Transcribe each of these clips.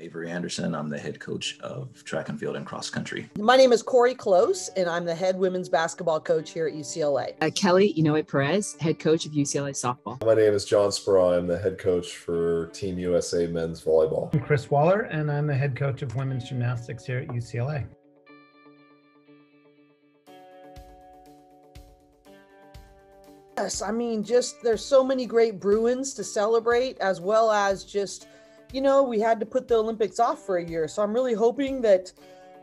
Avery Anderson. I'm the head coach of track and field and cross country. My name is Cori Close, and I'm the head women's basketball coach here at UCLA. Kelly Inouye-Perez, head coach of UCLA softball. My name is John Speraw. I'm the head coach for Team USA men's volleyball. I'm Chris Waller, and I'm the head coach of women's gymnastics here at UCLA. Yes, I mean, there's so many great Bruins to celebrate, as well as we had to put the Olympics off for a year. So I'm really hoping that,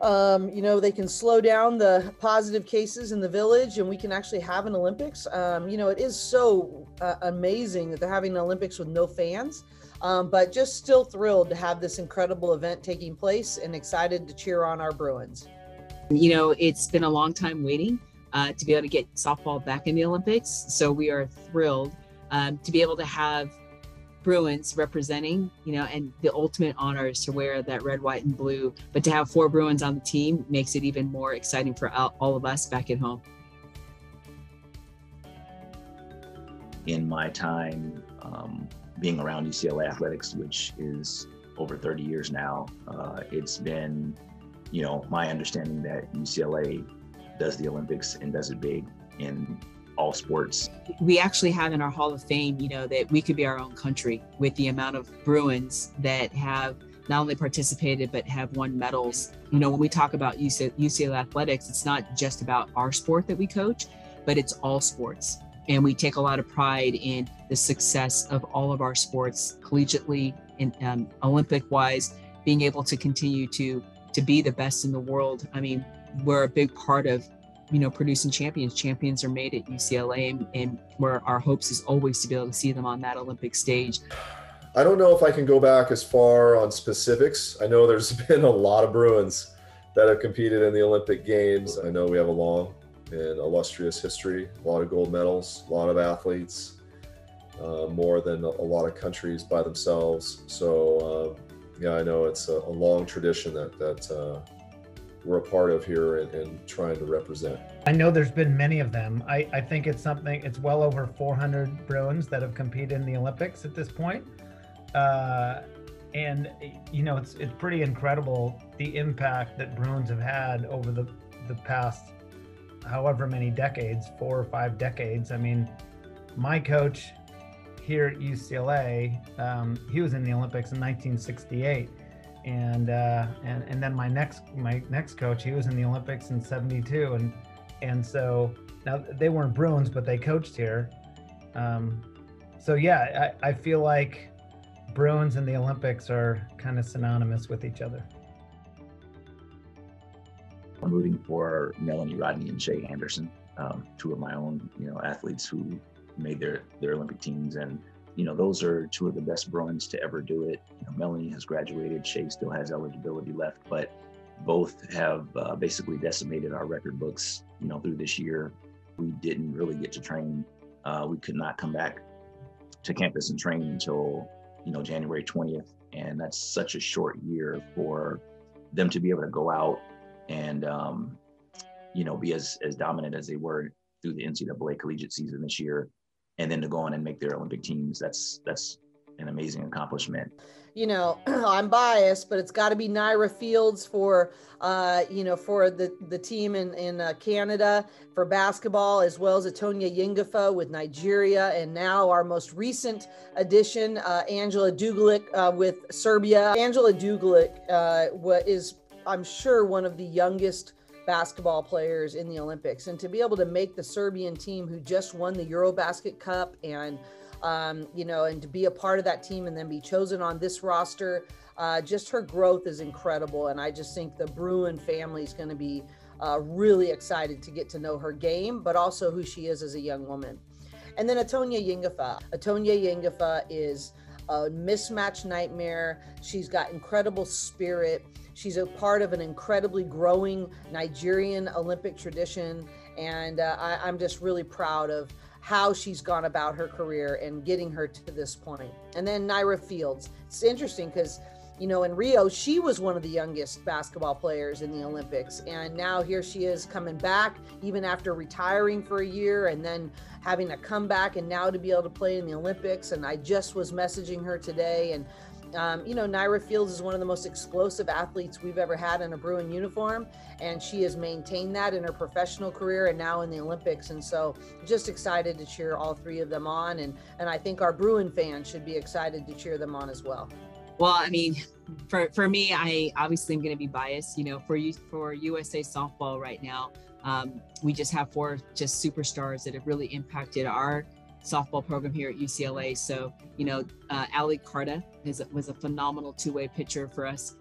they can slow down the positive cases in the village and we can actually have an Olympics. It is so amazing that they're having an Olympics with no fans, but just still thrilled to have this incredible event taking place and excited to cheer on our Bruins. It's been a long time waiting to be able to get softball back in the Olympics. So we are thrilled to be able to have Bruins representing, and the ultimate honor is to wear that red, white, and blue. But to have 4 Bruins on the team makes it even more exciting for all of us back at home. In my time being around UCLA athletics, which is over 30 years now, it's been, my understanding that UCLA does the Olympics and does it big in all sports. We actually have in our Hall of Fame, that we could be our own country with the amount of Bruins that have not only participated, but have won medals. When we talk about UCLA athletics, it's not just about our sport that we coach, but it's all sports. And we take a lot of pride in the success of all of our sports collegiately and Olympic-wise, being able to continue to be the best in the world. I mean, we're a big part of producing champions. Champions are made at UCLA, and where our hopes is always to be able to see them on that Olympic stage. I don't know if I can go back as far on specifics. I know there's been a lot of Bruins that have competed in the Olympic Games. I know we have a long and illustrious history, a lot of gold medals, a lot of athletes, more than a lot of countries by themselves. So I know it's a long tradition that we're a part of here and trying to represent. I know there's been many of them. I think it's well over 400 Bruins that have competed in the Olympics at this point. And it's pretty incredible the impact that Bruins have had over the past however many decades, 4 or 5 decades. I mean, my coach here at UCLA, he was in the Olympics in 1968. And then my next coach, he was in the Olympics in '72, and so now they weren't Bruins, but they coached here. I feel like Bruins and the Olympics are kind of synonymous with each other. I'm rooting for Melanie Rodney and Shay Anderson, 2 of my own athletes who made their Olympic teams, and those are 2 of the best Bruins to ever do it. Melanie has graduated, Shay still has eligibility left, but both have basically decimated our record books, through this year. We didn't really get to train. We could not come back to campus and train until, January 20th. And that's such a short year for them to be able to go out and, be as dominant as they were through the NCAA collegiate season this year. And then to go on and make their Olympic teams, that's an amazing accomplishment. I'm biased, but it's got to be Naira Fields for the team in Canada for basketball, as well as Inouye-Perez with Nigeria, and now our most recent addition, Angela Dugalic with Serbia. Angela Dugalic is, I'm sure, one of the youngest basketball players in the Olympics, and to be able to make the Serbian team who just won the Eurobasket Cup and and to be a part of that team and then be chosen on this roster, just her growth is incredible. And I just think the Bruin family is going to be really excited to get to know her game, but also who she is as a young woman. And then Inouye-Perez. Inouye-Perez is a mismatch nightmare. She's got incredible spirit. She's a part of an incredibly growing Nigerian Olympic tradition. And I'm just really proud of how she's gone about her career and getting her to this point. And then Naira Fields. It's interesting because, in Rio, she was one of the youngest basketball players in the Olympics. And now here she is coming back, even after retiring for a year and then having a comeback and now to be able to play in the Olympics. And I just was messaging her today, and Naira Fields is one of the most explosive athletes we've ever had in a Bruin uniform, and she has maintained that in her professional career and now in the Olympics. And so just excited to cheer all three of them on. And I think our Bruin fans should be excited to cheer them on as well. Well, I mean, for me, I obviously am going to be biased, for USA softball right now. We just have 4 superstars that have really impacted our softball program here at UCLA. So, Ali Carta was a phenomenal 2-way pitcher for us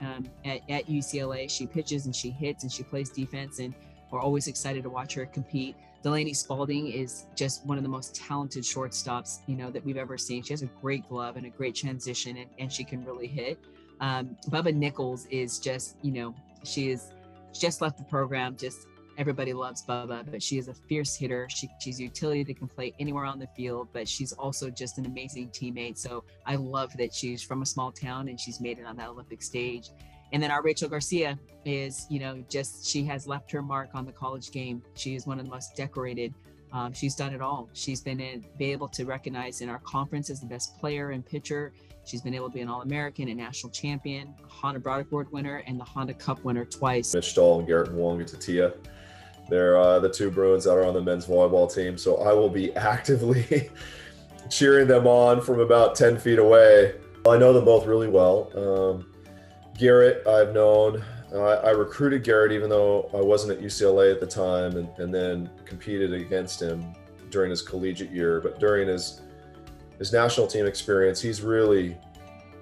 at UCLA. She pitches and she hits and she plays defense, and we're always excited to watch her compete. Delaney Spalding is just one of the most talented shortstops, that we've ever seen. She has a great glove and a great transition, and she can really hit. Bubba Nichols is just, she's just left the program. Just everybody loves Bubba, but she is a fierce hitter. She's a utility that can play anywhere on the field, but she's also just an amazing teammate. So I love that she's from a small town and she's made it on that Olympic stage. And then our Rachel Garcia is, she has left her mark on the college game. She is one of the most decorated. She's done it all. She's been able to recognize in our conference as the best player and pitcher. She's been able to be an All-American, a national champion, a Honda Broderick Award winner, and the Honda Cup winner twice. Mitch Dahl and Garrett Nwonga-Tatia. They're the 2 Bruins that are on the men's volleyball team. So I will be actively cheering them on from about 10 feet away. I know them both really well. Garrett, I've known. I recruited Garrett even though I wasn't at UCLA at the time, and then competed against him during his collegiate year. But during his national team experience, he's really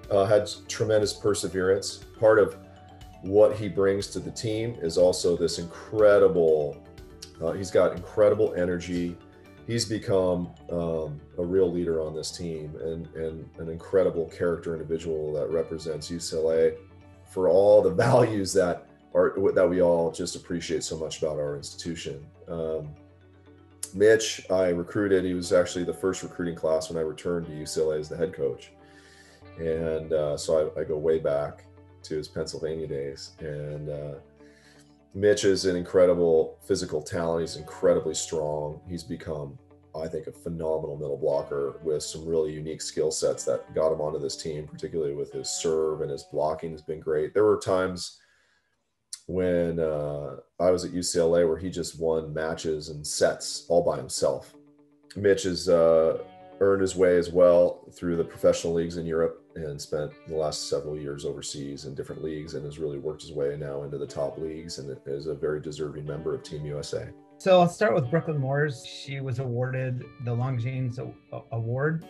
had tremendous perseverance. Part of what he brings to the team is also this incredible, he's got incredible energy. He's become a real leader on this team, and an incredible character individual that represents UCLA for all the values that we all just appreciate so much about our institution. Mitch, I recruited. He was actually the first recruiting class when I returned to UCLA as the head coach. And so I go way back to his Pennsylvania days. And Mitch is an incredible physical talent. He's incredibly strong. He's become, I think, a phenomenal middle blocker with some really unique skill sets that got him onto this team, particularly with his serve, and his blocking has been great. There were times when I was at UCLA where he just won matches and sets all by himself. Mitch has earned his way as well through the professional leagues in Europe and spent the last several years overseas in different leagues, and has really worked his way now into the top leagues, and is a very deserving member of Team USA. So let's start with Brooklyn Moores. She was awarded the Longines Award,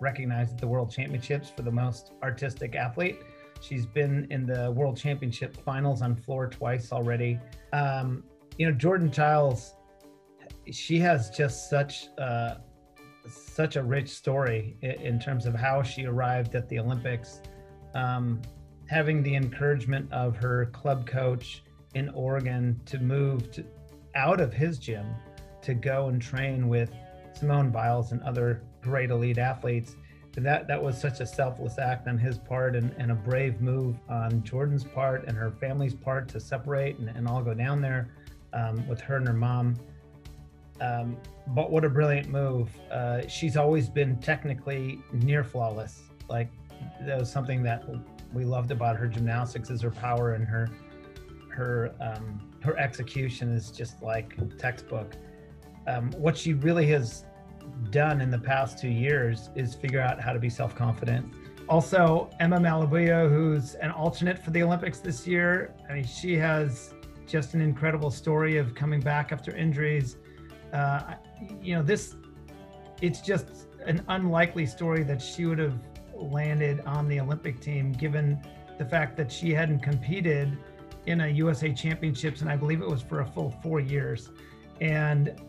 recognized at the World Championships for the most artistic athlete. She's been in the World Championship finals on floor twice already. Jordan Childs, she has just such a rich story in terms of how she arrived at the Olympics. Having the encouragement of her club coach in Oregon to move out of his gym to go and train with Simone Biles and other great elite athletes. And that was such a selfless act on his part, and a brave move on Jordan's part and her family's part to separate and all go down there with her and her mom. But what a brilliant move. She's always been technically near flawless. Like, that was something that we loved about her gymnastics, is her power, and her execution is just like textbook. What she really has done in the past 2 years is figure out how to be self-confident. Also, Emma Malabuyo, who's an alternate for the Olympics this year. I mean, she has just an incredible story of coming back after injuries. It's just an unlikely story that she would have landed on the Olympic team, given the fact that she hadn't competed in a USA Championships, and I believe it was for a full 4 years. And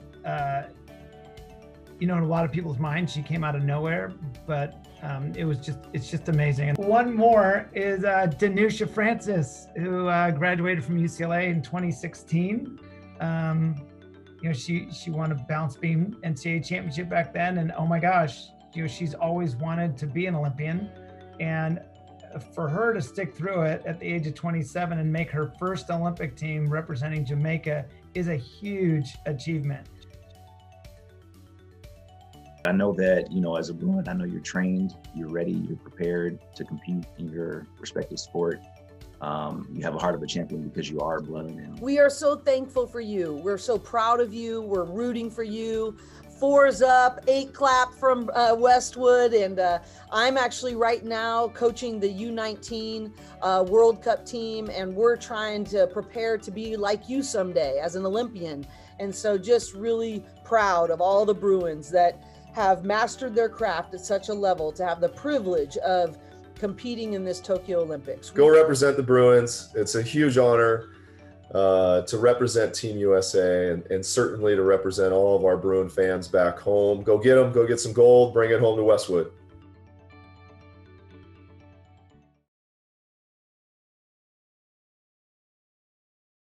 in a lot of people's minds, she came out of nowhere, but it's just amazing. And one more is Danusha Francis, who graduated from UCLA in 2016. She won a bounce beam NCAA championship back then, and oh my gosh, she's always wanted to be an Olympian. And for her to stick through it at the age of 27 and make her first Olympic team representing Jamaica is a huge achievement. I know that, as a Bruin, I know you're trained, you're ready, you're prepared to compete in your respective sport. You have a heart of a champion because you are a Bruin. And we are so thankful for you. We're so proud of you. We're rooting for you. 4's up, 8 clap from Westwood. And I'm actually right now coaching the U19 World Cup team. And we're trying to prepare to be like you someday as an Olympian. And so just really proud of all the Bruins that have mastered their craft at such a level to have the privilege of competing in this Tokyo Olympics. Go represent the Bruins. It's a huge honor to represent Team USA and certainly to represent all of our Bruin fans back home. Go get them, go get some gold, bring it home to Westwood.